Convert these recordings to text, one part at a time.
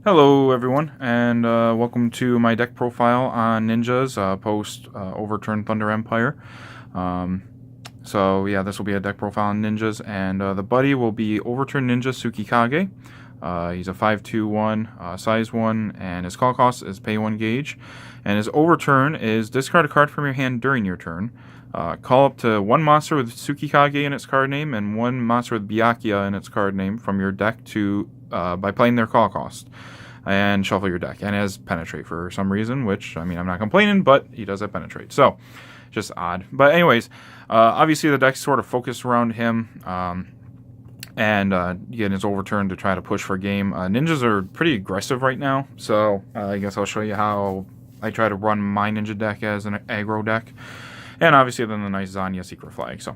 Hello, everyone, and welcome to my deck profile on ninjas post Overturn Thunder Empire. Um, yeah, this will be a deck profile on ninjas, and the buddy will be Overturn Ninja Tsukikage. He's a 5/2/1, size 1, and his call cost is pay 1 gauge. And his Overturn is discard a card from your hand during your turn. Call up to one monster with Tsukikage in its card name and one monster with Byakuya in its card name from your deck by playing their call cost. And shuffle your deck. And has Penetrate for some reason, which, I mean, I'm not complaining, but he does have Penetrate. So, just odd. But anyways, obviously the deck's sort of focused around him. And getting his Overturn to try to push for game. Ninjas are pretty aggressive right now, so I guess I'll show you how I try to run my ninja deck as an aggro deck. And obviously then the nice Zanya Secret Flag. So,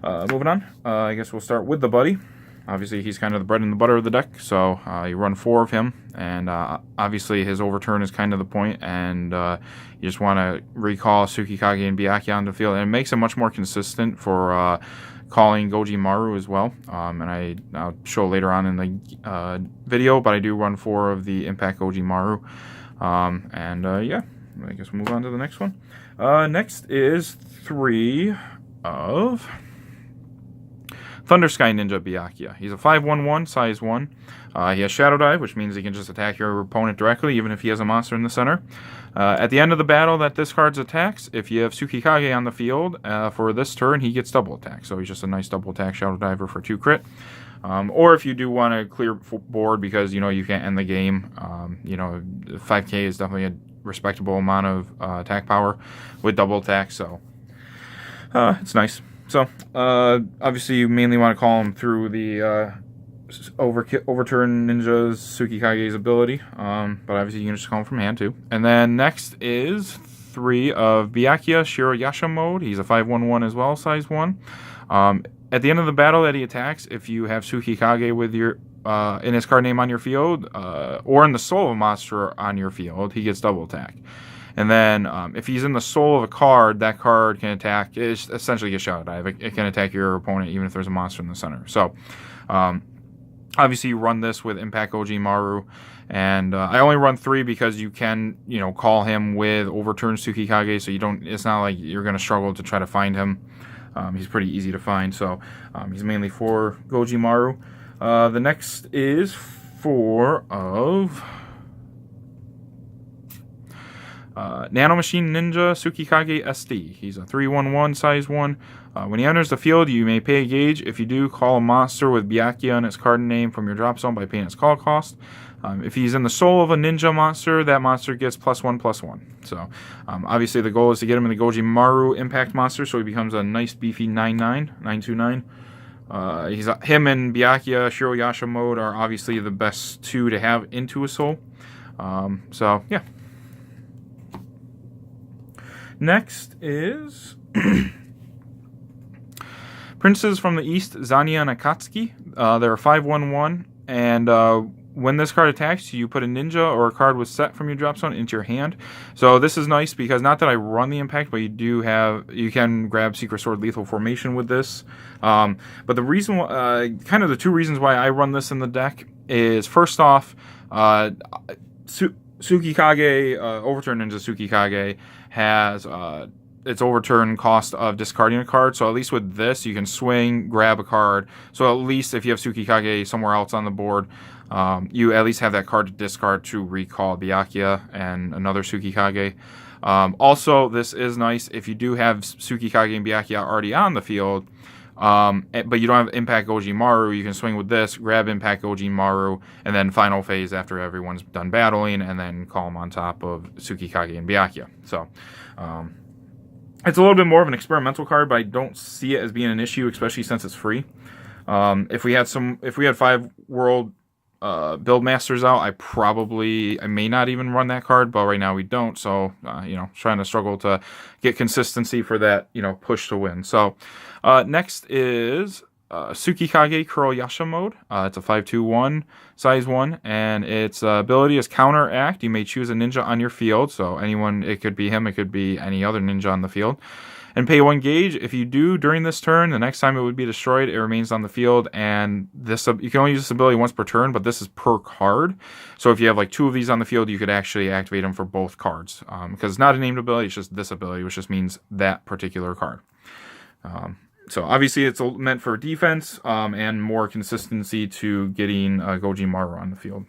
moving on, I guess we'll start with the buddy. Obviously, he's kind of the bread and the butter of the deck, so you run 4 of him, and obviously his Overturn is kind of the point, and you just want to recall Tsukikage and Byakuya on the field, and it makes it much more consistent for calling Goji Maru as well, and I'll show later on in the video, but I do run 4 of the Impact Goji Maru, yeah, I guess we'll move on to the next one. Next is 3 of Thunder Sky Ninja Byakuya. He's a 5/1/1, size 1. He has Shadow Dive, which means he can just attack your opponent directly, even if he has a monster in the center. At the end of the battle that discards attacks, if you have Tsukikage on the field for this turn, he gets double attack. So he's just a nice double attack Shadow Diver for 2 crit. Or if you do want to clear board because, you can't end the game, 5k is definitely a respectable amount of attack power with double attack, so it's nice. So, obviously you mainly want to call him through the Overturn Ninja's Tsukikage's ability, but obviously you can just call him from hand too. And then next is 3 of Byakuya Shiroyasha mode. He's a 5/1/1 as well, size 1. At the end of the battle that he attacks, if you have Tsukikage with your in his card name on your field, or in the soul of a monster on your field, he gets double attack. And then if he's in the soul of a card, that card can attack. It's essentially a Shadow Dive. It can attack your opponent even if there's a monster in the center. So obviously you run this with Impact Goji Maru. And I only run 3 because you can, call him with Overturn Tsukikage. So it's not like you're going to struggle to try to find him. He's pretty easy to find. So he's mainly for Goji Maru. The next is 4 of Nano Machine Ninja Tsukikage SD. He's a 3/1/1, size 1. When he enters the field, you may pay a gauge. If you do, call a monster with Byakuya in its card name from your drop zone by paying its call cost. If he's in the soul of a ninja monster, that monster gets +1/+1. So, obviously the goal is to get him in the Goji Maru impact monster, so he becomes a nice beefy 9/9/9/2/9. Him and Byakuya Shiroyasha mode are obviously the best 2 to have into a soul. Yeah. Next is Princes from the East, Zanya and Akatsuki. They're 5/1/1, and when this card attacks, you put a ninja or a card with set from your drop zone into your hand. So this is nice because not that I run the impact, but you can grab Secret Sword Lethal Formation with this. But the reason, kind of the 2 reasons why I run this in the deck is, first off, Tsukikage, Overturn Ninja Tsukikage has its Overturn cost of discarding a card. So at least with this, you can swing, grab a card. So at least if you have Tsukikage somewhere else on the board, you at least have that card to discard to recall Byakuya and another Tsukikage. Also, this is nice if you do have Tsukikage and Byakuya already on the field, but you don't have Impact Goji Maru. You can swing with this, grab Impact Goji Maru, and then final phase after everyone's done battling, and then call them on top of Tsukikage and Byakuya. So, it's a little bit more of an experimental card, but I don't see it as being an issue, especially since it's free. If we had 5 world build masters out, I may not even run that card, but right now we don't. So, trying to struggle to get consistency for that, push to win. So, next is Tsukikage Kuroyasha mode. It's a 5/2/1, size 1, and its ability is Counteract. You may choose a ninja on your field, so it could be him, it could be any other ninja on the field. and pay 1 gauge. If you do during this turn, the next time it would be destroyed, it remains on the field, and this you can only use this ability once per turn, but this is per card. So if you have like 2 of these on the field, you could actually activate them for both cards, because it's not a named ability, it's just this ability, which just means that particular card. So obviously it's meant for defense and more consistency to getting Goji Maru on the field.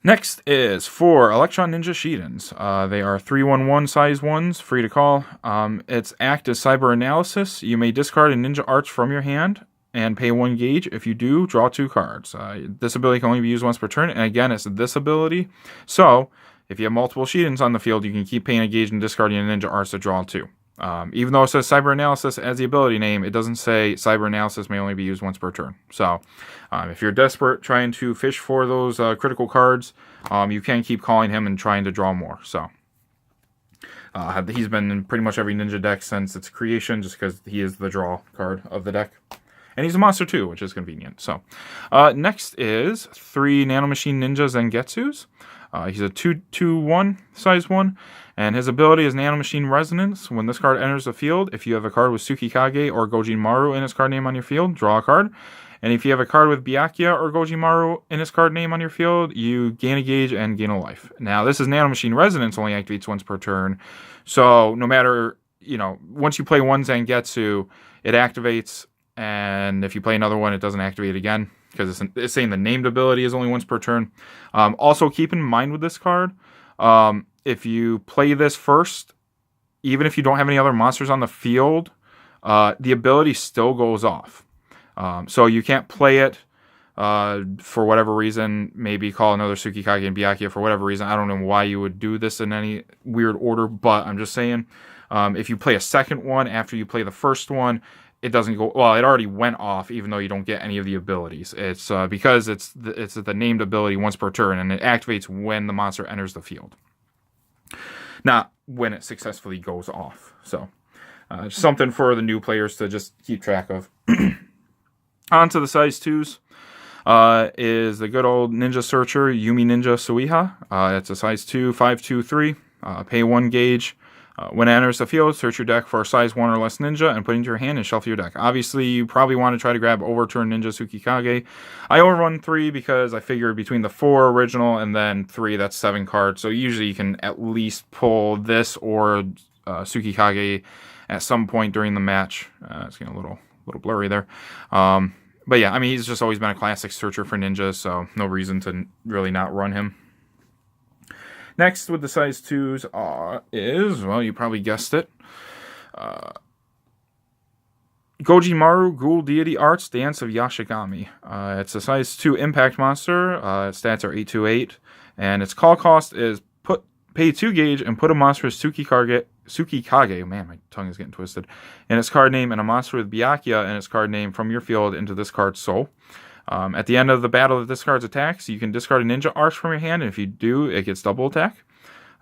Next is for Electron Ninja Shidens. They are 3/1/1 size 1s, free to call. Its act is Cyber Analysis. You may discard a Ninja Arts from your hand and pay 1 gauge. If you do, draw 2 cards. This ability can only be used once per turn, and again, it's this ability. So, if you have multiple Shidens on the field, you can keep paying a gauge and discarding a Ninja Arts to draw 2. Even though it says Cyber Analysis as the ability name, it doesn't say Cyber Analysis may only be used once per turn. So, if you're desperate trying to fish for those critical cards, you can keep calling him and trying to draw more. So, he's been in pretty much every Ninja deck since its creation, just because he is the draw card of the deck. And he's a monster too, which is convenient. So, next is 3 Nanomachine Ninja Zangetsus. He's a 2/1 size 1, and his ability is Nanomachine Resonance. When this card enters the field, if you have a card with Tsukikage or Goji Maru in its card name on your field, draw a card. And if you have a card with Byakuya or Goji Maru in its card name on your field, you gain a gauge and gain a life. Now, this is Nanomachine Resonance, only activates once per turn. So, no matter, once you play one Zangetsu, it activates, and if you play another one, it doesn't activate again, because it's saying the named ability is only once per turn. Also, keep in mind with this card, if you play this first, even if you don't have any other monsters on the field, the ability still goes off. So you can't play it for whatever reason, maybe call another Tsukikage and Byakuya for whatever reason. I don't know why you would do this in any weird order, but I'm just saying, if you play a second one after you play the first one, it doesn't go, well, it already went off, even though you don't get any of the abilities. It's because it's the named ability once per turn, and it activates when the monster enters the field, not when it successfully goes off. So, something for the new players to just keep track of. On to the size 2s. Is the good old Ninja Searcher, Yumi Ninja Suiha. It's a size 2, 5/2/3. Pay 1 gauge. When it enters the field, search your deck for a size 1 or less ninja and put it into your hand and shuffle your deck. Obviously, you probably want to try to grab Overturn Ninja Tsukikage. I only run 3 because I figured between the 4 original and then 3, that's 7 cards. So usually you can at least pull this or Tsukikage at some point during the match. It's getting a little blurry there. But yeah, I mean, he's just always been a classic searcher for ninjas, so no reason to really not run him. Next with the size 2s is, well, you probably guessed it, Goji Maru Ghoul Deity Arts Dance of Yashigami. It's a size 2 impact monster. Its stats are 8/8, and its call cost is pay 2 gauge and put a monster with Tsukikage, man, my tongue is getting twisted, in its card name, and a monster with Byakuya in its card name from your field into this card's soul. At the end of the battle of this card's attacks, you can discard a Ninja Arch from your hand, and if you do, it gets double attack.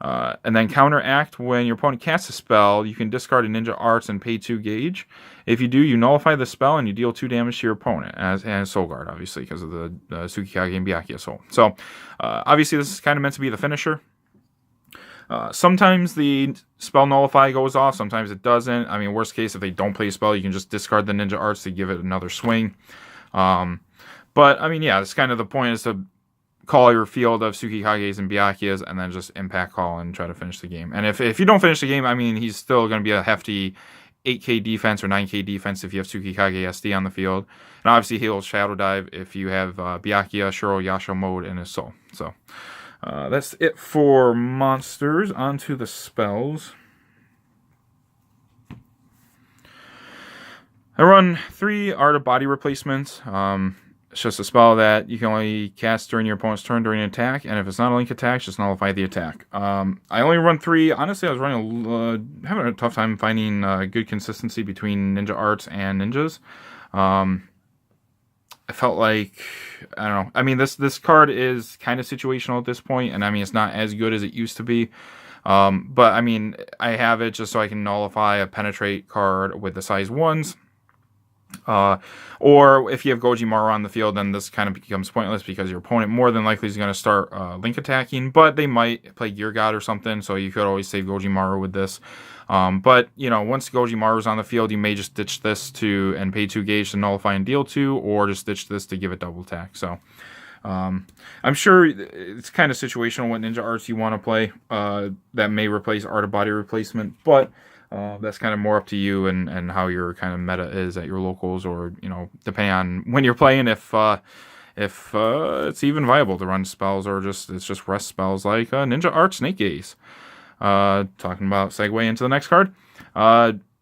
And then counteract, when your opponent casts a spell, you can discard a Ninja Arts and pay 2 gauge. If you do, you nullify the spell and you deal 2 damage to your opponent, and Soul Guard, obviously, because of the Tsukikage and Byakuya soul. So, obviously, this is kind of meant to be the finisher. Sometimes the spell nullify goes off, sometimes it doesn't. I mean, worst case, if they don't play a spell, you can just discard the Ninja Arts to give it another swing. But, I mean, yeah, that's kind of the point, is to call your field of Tsukikages and Byakuyas and then just impact call and try to finish the game. And if you don't finish the game, I mean, he's still going to be a hefty 8k defense or 9k defense if you have Tsukikage SD on the field. And obviously he'll Shadow Dive if you have Byakuya, Shuro, Yasho mode in his soul. So, that's it for monsters. On to the spells. I run 3 Art of Body Replacements. It's just a spell that you can only cast during your opponent's turn during an attack, and if it's not a link attack, just nullify the attack. I only run 3. Honestly, I was having a tough time finding good consistency between Ninja Arts and Ninjas. I felt like, I don't know. I mean, this card is kind of situational at this point, and I mean, it's not as good as it used to be. But I mean, I have it just so I can nullify a Penetrate card with the size 1s. Uh, or if you have Gojimaru on the field, then this kind of becomes pointless because your opponent more than likely is going to start link attacking, but they might play Gear God or something, so you could always save Gojimaru with this. But, once Gojimaru's on the field, you may just ditch this and pay 2 gauge to nullify and deal 2, or just ditch this to give it double attack. So, I'm sure it's kind of situational what ninja arts you want to play that may replace Art of Body Replacement, but that's kind of more up to you and how your kind of meta is at your locals, or depending on when you're playing, if it's even viable to run spells, or it's just rest spells like Ninja Art Snake Gaze. Talking about segue into the next card.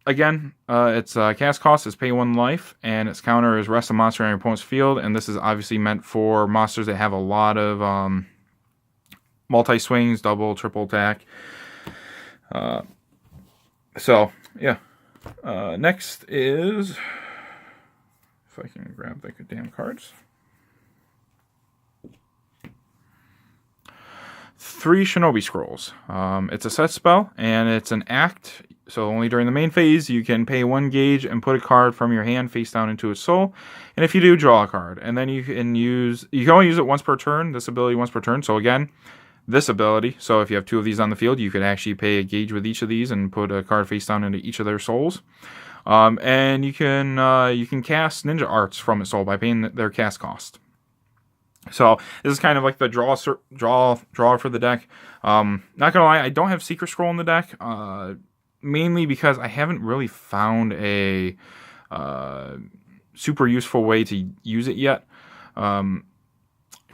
Again, its cast cost is pay 1 life, and its counter is rest a monster on your opponent's field, and this is obviously meant for monsters that have a lot of multi-swings, double, triple attack. So, yeah. Next is... If I can grab the damn cards. 3 Shinobi Scrolls. It's a set spell, and it's an act, so only during the main phase you can pay 1 gauge and put a card from your hand face down into its soul, and if you do, draw a card. And then you can only use it once per turn, this ability once per turn, so again, this ability, so if you have 2 of these on the field, you could actually pay a gauge with each of these and put a card face down into each of their souls. And you can cast Ninja Arts from its soul by paying their cast cost. So this is kind of like the draw for the deck. Not gonna lie, I don't have Secret Scroll in the deck, mainly because I haven't really found a super useful way to use it yet.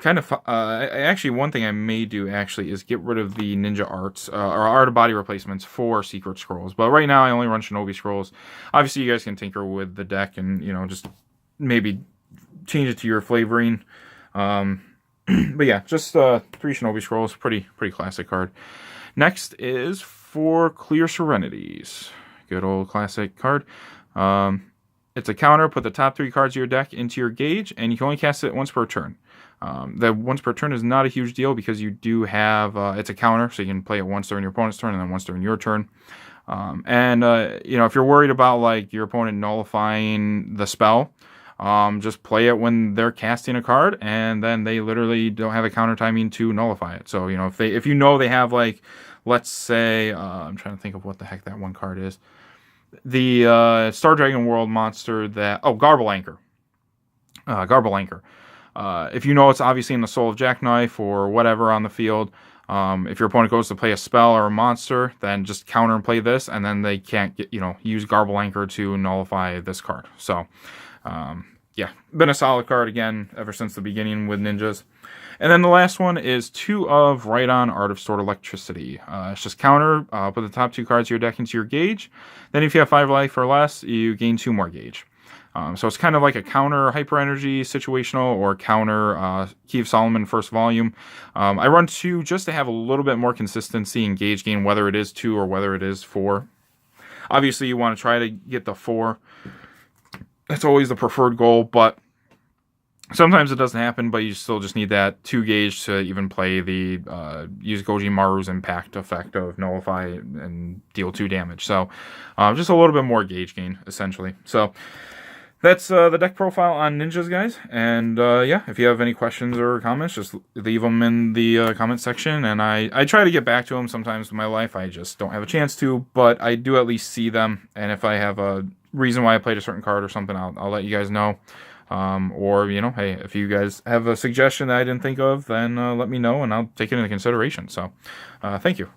Actually, one thing I may do actually is get rid of the Ninja Arts or Art of Body replacements for Secret Scrolls. But right now I only run Shinobi Scrolls. Obviously, you guys can tinker with the deck and just maybe change it to your flavoring. But yeah, just 3 Shinobi Scrolls, pretty classic card. Next is for Clear Serenities, good old classic card. It's a counter. Put the top 3 cards of your deck into your gauge, and you can only cast it once per turn. The once per turn is not a huge deal because you do have it's a counter, so you can play it once during your opponent's turn and then once during your turn. If you're worried about like your opponent nullifying the spell, just play it when they're casting a card, and then they literally don't have a counter timing to nullify it. So if they have, like, let's say I'm trying to think of what the heck that one card is. The Star Dragon World monster Garble Anchor. Garble Anchor. If it's obviously in the Soul of Jackknife or whatever on the field, if your opponent goes to play a spell or a monster, then just counter and play this, and then they can't use Garble Anchor to nullify this card. So, been a solid card again ever since the beginning with ninjas. And then the last one is 2 of Right-On Art of Stored Electricity. It's just counter, put the top 2 cards of your deck into your gauge. Then if you have 5 life or less, you gain 2 more gauge. So it's kind of like a counter Hyper Energy situational, or counter Key of Solomon first volume. I run 2 just to have a little bit more consistency in gauge gain, whether it is 2 or whether it is 4. Obviously, you want to try to get the 4. That's always the preferred goal, but sometimes it doesn't happen, but you still just need that 2 gauge to even play the use Gojimaru's impact effect of nullify and deal 2 damage. So just a little bit more gauge gain, essentially. So that's the deck profile on ninjas, guys. And if you have any questions or comments, just leave them in the comment section. And I try to get back to them. Sometimes in my life I just don't have a chance to, but I do at least see them. And if I have a reason why I played a certain card or something, I'll let you guys know. Hey, if you guys have a suggestion that I didn't think of, then let me know and I'll take it into consideration. So, thank you.